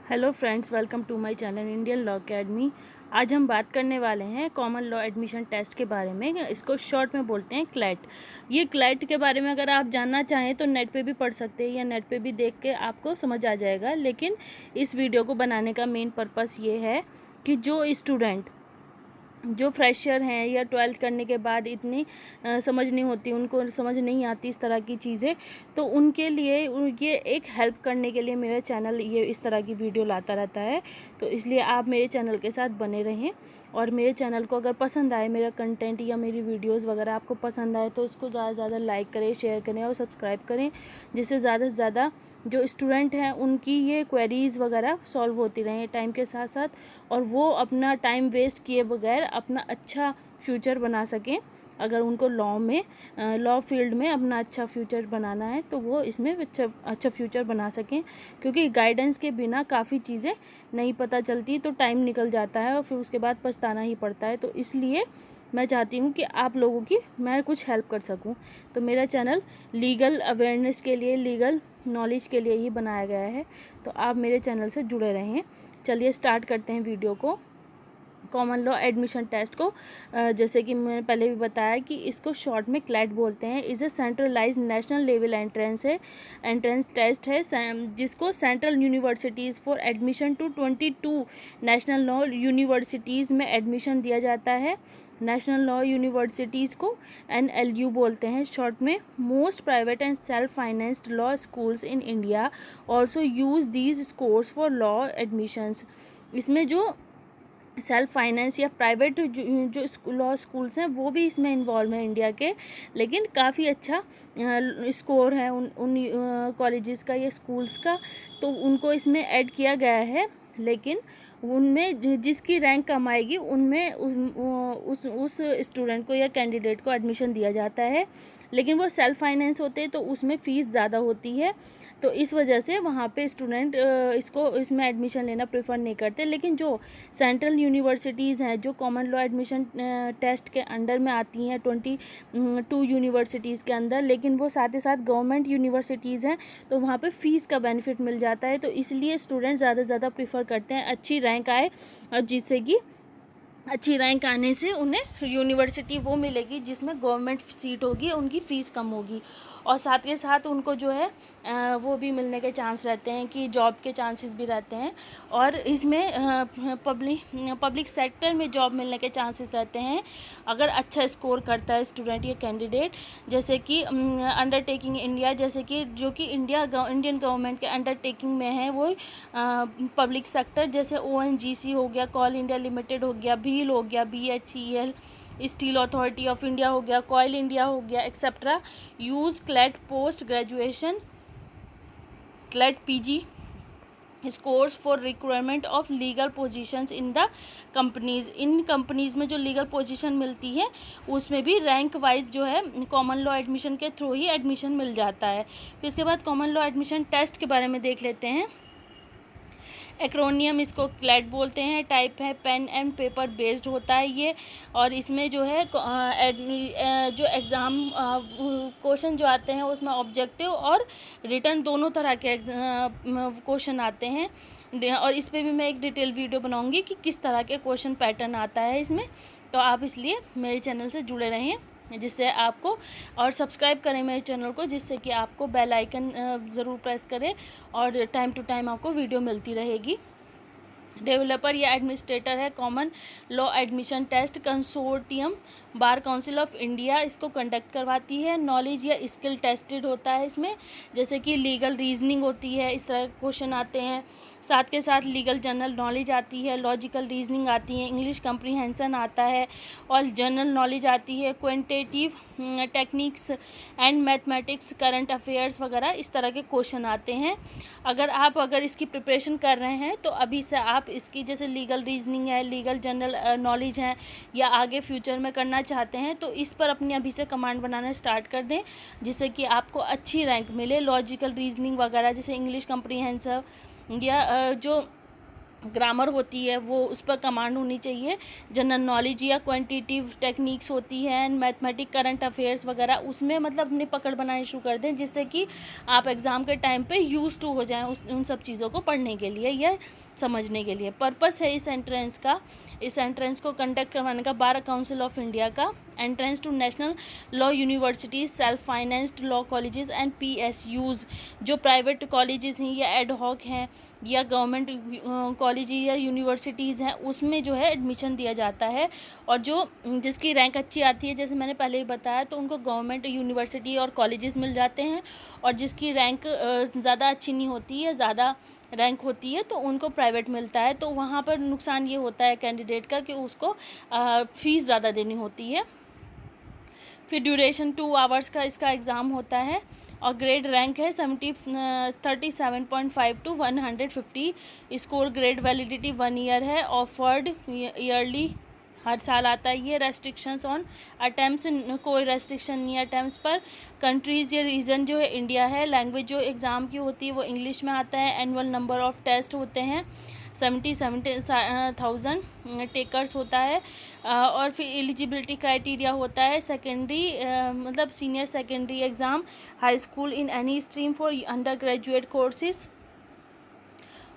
Hello friends, welcome to my channel Indian Law Academy. आज हम बात करने वाले हैं कॉमन लॉ एडमिशन टेस्ट के बारे में। इसको शॉर्ट में बोलते हैं क्लैट। ये क्लैट के बारे में अगर आप जानना चाहें तो नेट पे भी पढ़ सकते हैं या नेट पे भी देख के आपको समझ आ जाएगा। लेकिन इस वीडियो को बनाने का मेन पर्पस ये है कि जो फ्रेशर हैं या 12th करने के बाद इतनी समझ नहीं होती, उनको समझ नहीं आती इस तरह की चीज़ें, तो उनके लिए ये एक हेल्प करने के लिए मेरा चैनल ये इस तरह की वीडियो लाता रहता है। तो इसलिए आप मेरे चैनल के साथ बने रहें और मेरे चैनल को अगर पसंद आए, मेरा कंटेंट या मेरी वीडियोस वगैरह आपको पसंद आए तो उसको ज़्यादा से ज़्यादा लाइक करें, शेयर करें और सब्सक्राइब करें, जिससे ज़्यादा से ज़्यादा जो स्टूडेंट हैं उनकी ये क्वेरीज़ वगैरह सॉल्व होती रहें टाइम के साथ साथ, और वो अपना टाइम वेस्ट किए बगैर अपना अच्छा फ्यूचर बना सकें। अगर उनको लॉ फील्ड में अपना अच्छा फ्यूचर बनाना है तो वो इसमें अच्छा फ्यूचर बना सकें, क्योंकि गाइडेंस के बिना काफ़ी चीज़ें नहीं पता चलती, तो टाइम निकल जाता है और फिर उसके बाद पछताना ही पड़ता है। तो इसलिए मैं चाहती हूँ कि आप लोगों की मैं कुछ हेल्प कर सकूँ। तो मेरा चैनल लीगल अवेयरनेस के लिए, लीगल नॉलेज के लिए ही बनाया गया है। तो आप मेरे चैनल से जुड़े रहें। चलिए स्टार्ट करते हैं वीडियो को। कॉमन लॉ एडमिशन टेस्ट को जैसे कि मैंने पहले भी बताया कि इसको शॉर्ट में क्लैट बोलते हैं। इसे centralize national level entrance test है जिसको central universities for admission to 22 national law universities में एडमिशन दिया जाता है। नेशनल लॉ यूनिवर्सिटीज़ को NLU बोलते हैं शॉर्ट में। Most private and self financed law schools in India also use these scores for law admissions. इसमें जो सेल्फ फाइनेंस या प्राइवेट जो लॉ स्कूल्स हैं वो भी इसमें इन्वॉल्व हैं इंडिया के, लेकिन काफ़ी अच्छा स्कोर है उन कॉलेजेस का या स्कूल्स का, तो उनको इसमें ऐड किया गया है। लेकिन उनमें जिसकी रैंक कम आएगी उनमें उस स्टूडेंट को या कैंडिडेट को एडमिशन दिया जाता है। लेकिन वो सेल्फ फाइनेंस होते हैं तो उसमें फ़ीस ज़्यादा होती है, तो इस वजह से वहाँ पे स्टूडेंट इसमें एडमिशन लेना प्रेफर नहीं करते। लेकिन जो सेंट्रल यूनिवर्सिटीज़ हैं जो कॉमन लॉ एडमिशन टेस्ट के अंडर में आती हैं 22 यूनिवर्सिटीज़ के अंदर, लेकिन वो साथ ही साथ गवर्नमेंट यूनिवर्सिटीज़ हैं, तो वहाँ पे फ़ीस का बेनिफिट मिल जाता है। तो इसलिए स्टूडेंट ज़्यादा से ज़्यादा प्रेफर करते हैं अच्छी रैंक आए, और जिससे कि अच्छी रैंक आने से उन्हें यूनिवर्सिटी वो मिलेगी जिसमें गवर्नमेंट सीट होगी, उनकी फ़ीस कम होगी, और साथ के साथ उनको जो है वो भी मिलने के चांस रहते हैं कि जॉब के चांसेस भी रहते हैं। और इसमें पब्लिक सेक्टर में जॉब मिलने के चांसेस रहते हैं अगर अच्छा स्कोर करता है स्टूडेंट या कैंडिडेट। जैसे कि अंडरटेकिंग इंडिया, जैसे कि जो कि इंडियन गवर्नमेंट के अंडरटेकिंग में है वो पब्लिक सेक्टर, जैसे ONGC हो गया, कोल इंडिया लिमिटेड हो गया, भील हो गया, BHEL, steel authority of India हो गया, कोयल इंडिया हो गया, etcetera use CLAT post graduation, CLAT PG scores for requirement of legal positions in the companies. In companies में जो लीगल पोजीशन मिलती है उसमें भी रैंक वाइज जो है कॉमन लॉ एडमिशन के थ्रू ही एडमिशन मिल जाता है। फिर इसके बाद कॉमन लॉ एडमिशन टेस्ट के बारे में देख लेते हैं। एक्रोनियम इसको क्लैट बोलते हैं। टाइप है पेन एंड पेपर बेस्ड होता है ये, और इसमें जो है जो एग्ज़ाम क्वेश्चन जो आते हैं उसमें ऑब्जेक्टिव और रिटर्न दोनों तरह के क्वेश्चन आते हैं, और इस पर भी मैं एक डिटेल वीडियो बनाऊंगी कि किस तरह के क्वेश्चन पैटर्न आता है इसमें। तो आप इसलिए मेरे चैनल से जुड़े रहें, जिससे आपको, और सब्सक्राइब करें मेरे चैनल को, जिससे कि आपको बेल आइकन ज़रूर प्रेस करें और टाइम टू टाइम आपको वीडियो मिलती रहेगी। डेवलपर या एडमिनिस्ट्रेटर है common law admission test consortium, bar council of India इसको कंडक्ट करवाती है। नॉलेज या स्किल टेस्टेड होता है इसमें, जैसे कि लीगल रीजनिंग होती है, इस तरह के क्वेश्चन आते हैं। साथ के साथ लीगल जनरल नॉलेज आती है, लॉजिकल रीजनिंग आती है, इंग्लिश कंप्रीहेंसन आता है, और जनरल नॉलेज आती है, quantitative techniques and mathematics, current affairs वगैरह इस तरह के क्वेश्चन आते हैं। अगर इसकी प्रिपरेशन कर रहे हैं तो अभी से आप इसकी, जैसे लीगल रीजनिंग है, लीगल जनरल नॉलेज है, या आगे फ्यूचर में करना चाहते हैं तो इस पर अपनी अभी से कमांड बनाना स्टार्ट कर दें, जिससे कि आपको अच्छी रैंक मिले। लॉजिकल रीजनिंग वगैरह जैसे इंग्लिश कंप्रीहेंसिव या जो ग्रामर होती है वो उस पर कमांड होनी चाहिए, जनरल नॉलेज या क्वांटिटेटिव टेक्निक्स होती है, मैथमेटिक, करंट अफेयर्स वगैरह, उसमें मतलब अपनी पकड़ बनानी शुरू कर दें, जिससे कि आप एग्ज़ाम के टाइम पे यूज़ टू हो जाएं उन सब चीज़ों को पढ़ने के लिए या समझने के लिए। पर्पस है इस एंट्रेंस को कंडक्ट करवाने का बार काउंसिल ऑफ इंडिया का। Entrance to national law universities, self financed law colleges and PSUs, जो प्राइवेट कॉलेजेस हैं या एड हॉक हैं या गवर्नमेंट कॉलेज या यूनिवर्सिटीज़ हैं, उसमें जो है एडमिशन दिया जाता है। और जो जिसकी रैंक अच्छी आती है, जैसे मैंने पहले ही बताया, तो उनको गवर्नमेंट यूनिवर्सिटी और कॉलेजेस मिल जाते हैं। और जिसकी रैंक ज़्यादा अच्छी नहीं होती है, ज़्यादा रैंक होती है, तो उनको प्राइवेट मिलता है। तो वहाँ पर नुकसान ये होता है कैंडिडेट का कि उसको फ़ीस ज़्यादा देनी होती है। फिर ड्यूरेशन 2 आवर्स का इसका एग्ज़ाम होता है और ग्रेड रैंक है 37.5 to 150। Score grade validity 1 year है। ऑफर्ड ईयरली, हर साल आता है ये। रेस्ट्रिक्शंस ऑन अटैम्प्ट्स, कोई रेस्ट्रिक्शन नहीं है अटैम्प्ट्स पर। कंट्रीज़ या रीजन जो है इंडिया है। लैंग्वेज जो एग्ज़ाम की होती है वो इंग्लिश में आता है। एनुअल नंबर ऑफ टेस्ट होते हैं 70,000 टेकर्स होता है। और फिर एलिजिबिलिटी क्राइटेरिया होता है सेकेंडरी, मतलब senior secondary exam, high school in any stream for under graduate courses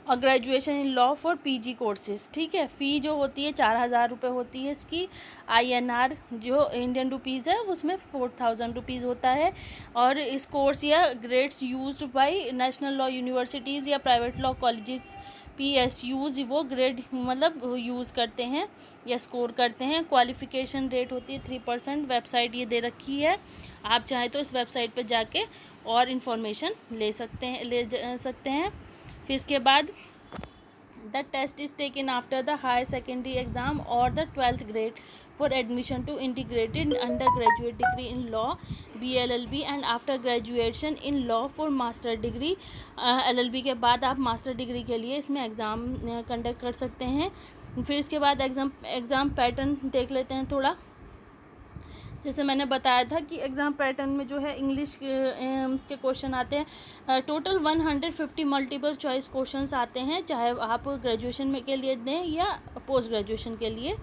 और graduation in law for PG courses. ठीक है। फ़ी जो होती है 4,000 रुपये होती है इसकी। INR जो इंडियन रुपीज़ है उसमें 4,000 रुपीज़ होता है। और इस कोर्स या grades used by national law universities या प्राइवेट लॉ कॉलेजेस PSUs वो ग्रेड मतलब यूज़ करते हैं या स्कोर करते हैं। क्वालिफ़िकेशन रेट होती है 3%। वेबसाइट ये दे रखी है, आप चाहें तो इस वेबसाइट पर जाके और इन्फॉर्मेशन ले सकते हैं। फिर इसके बाद the test is taken after the higher secondary exam और the 12th grade for admission to integrated under graduate degree in law BLLB and after graduation in law for master degree. LLB के बाद आप master degree के लिए इसमें exam conduct कर सकते हैं। फिर इसके बाद एग्ज़ाम पैटर्न देख लेते हैं थोड़ा। जैसे मैंने बताया था कि एग्ज़ाम पैटर्न में जो है इंग्लिश के क्वेश्चन आते हैं। टोटल 150 मल्टीपल चॉइस क्वेश्चंस आते हैं, चाहे आप ग्रेजुएशन में के लिए दें या पोस्ट ग्रेजुएशन के लिए।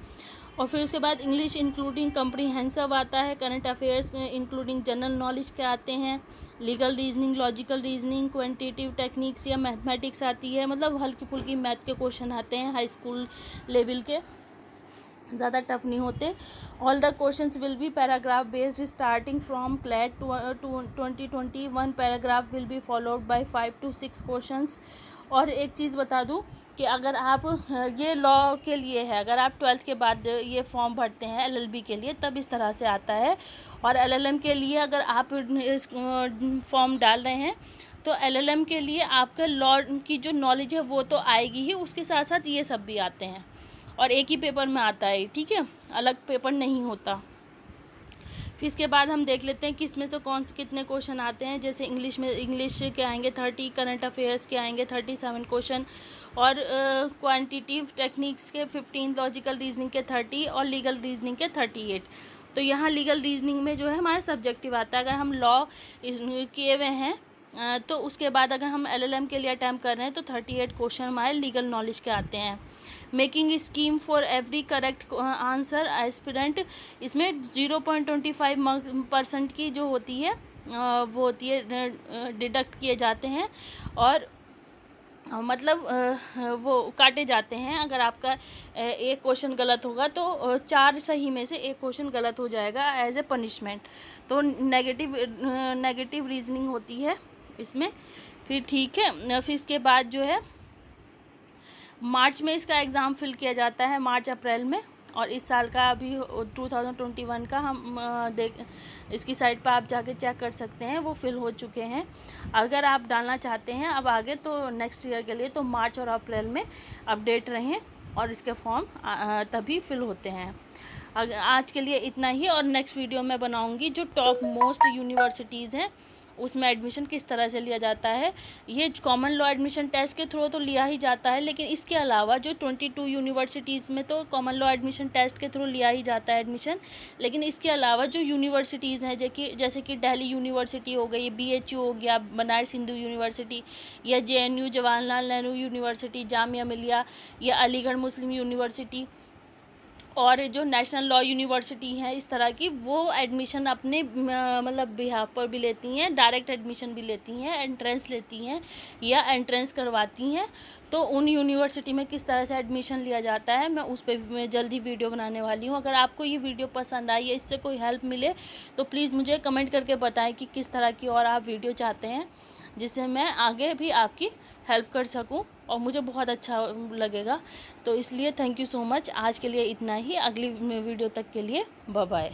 और फिर उसके बाद इंग्लिश इंक्लूडिंग कम्प्रीहेंसिव आता है। Current affairs including general knowledge के आते हैं। Legal reasoning, logical reasoning, quantitative techniques या मैथमेटिक्स आती है, मतलब हल्की फुल्की मैथ के क्वेश्चन आते हैं हाई स्कूल लेवल के, ज़्यादा टफ नहीं होते। All the questions will be paragraph based starting from CLAT 2020। 1 paragraph will be followed by 5 to 6 questions. और एक चीज़ बता दूं कि अगर आप ये लॉ के लिए है, अगर आप 12th के बाद ये फॉर्म भरते हैं LLB के लिए, तब इस तरह से आता है। और LLM के लिए अगर आप इस फॉर्म डाल रहे हैं तो LLM के लिए आपका लॉ की जो नॉलेज है वो तो आएगी ही, उसके साथ साथ ये सब भी आते हैं और एक ही पेपर में आता है। ठीक है, अलग पेपर नहीं होता। फिर इसके बाद हम देख लेते हैं कि इसमें से कौन से कितने क्वेश्चन आते हैं। जैसे इंग्लिश के आएंगे 30, करंट अफेयर्स के आएंगे 37 क्वेश्चन, और क्वांटिटेटिव टेक्निक्स के 15, लॉजिकल रीजनिंग के 30 और लीगल रीजनिंग के 38। तो यहाँ लीगल रीजनिंग में जो है हमारा सब्जेक्टिव आता है। अगर हम लॉ किए हुए हैं तो उसके बाद अगर हम LLM के लिए अटैम्प्ट कर रहे हैं तो 38 क्वेश्चन हमारे लीगल नॉलेज के आते हैं। Making scheme for every correct answer aspirant, इसमें 0.25% की जो होती है वो होती है डिडक्ट किए जाते हैं और मतलब वो काटे जाते हैं। अगर आपका एक क्वेश्चन गलत होगा तो 4 सही में से एक क्वेश्चन गलत हो जाएगा एज ए पनिशमेंट। तो नेगेटिव रीजनिंग होती है इसमें। फिर ठीक है, फिर इसके बाद जो है मार्च में इसका एग्ज़ाम फिल किया जाता है, मार्च अप्रैल में। और इस साल का अभी 2021 का हम इसकी साइट पर आप जाके चेक कर सकते हैं, वो फिल हो चुके हैं। अगर आप डालना चाहते हैं अब आगे तो नेक्स्ट ईयर के लिए, तो मार्च और अप्रैल में अपडेट रहें और इसके फॉर्म तभी फिल होते हैं। आज के लिए इतना ही, और नेक्स्ट वीडियो में बनाऊंगी जो टॉप मोस्ट यूनिवर्सिटीज़ हैं उसमें एडमिशन किस तरह से लिया जाता है। ये कॉमन लॉ एडमिशन टेस्ट के थ्रू तो लिया ही जाता है, लेकिन इसके अलावा जो 22 यूनिवर्सिटीज़ में तो कॉमन लॉ एडमिशन टेस्ट के थ्रू लिया ही जाता है एडमिशन, लेकिन इसके अलावा जो यूनिवर्सिटीज़ हैं जैसे कि दिल्ली यूनिवर्सिटी हो गई, BHU हो गया, बनारस हिंदू यूनिवर्सिटी, या JNU जवाहरलाल नेहरू यूनिवर्सिटी, जामिया मिलिया, या अलीगढ़ मुस्लिम यूनिवर्सिटी, और जो नेशनल लॉ यूनिवर्सिटी हैं इस तरह की, वो एडमिशन अपने मतलब बिहाफ पर भी लेती हैं, डायरेक्ट एडमिशन भी लेती हैं, एंट्रेंस लेती हैं या एंट्रेंस करवाती हैं। तो उन यूनिवर्सिटी में किस तरह से एडमिशन लिया जाता है, मैं उस पर मैं जल्दी वीडियो बनाने वाली हूँ। अगर आपको ये वीडियो पसंद आई है, इससे कोई हेल्प मिले, तो प्लीज़ मुझे कमेंट करके बताएं कि किस तरह की और आप वीडियो चाहते हैं, जिससे मैं आगे भी आपकी हेल्प कर सकूं और मुझे बहुत अच्छा लगेगा। तो इसलिए थैंक यू सो मच। आज के लिए इतना ही, अगली वीडियो तक के लिए बाय बाय।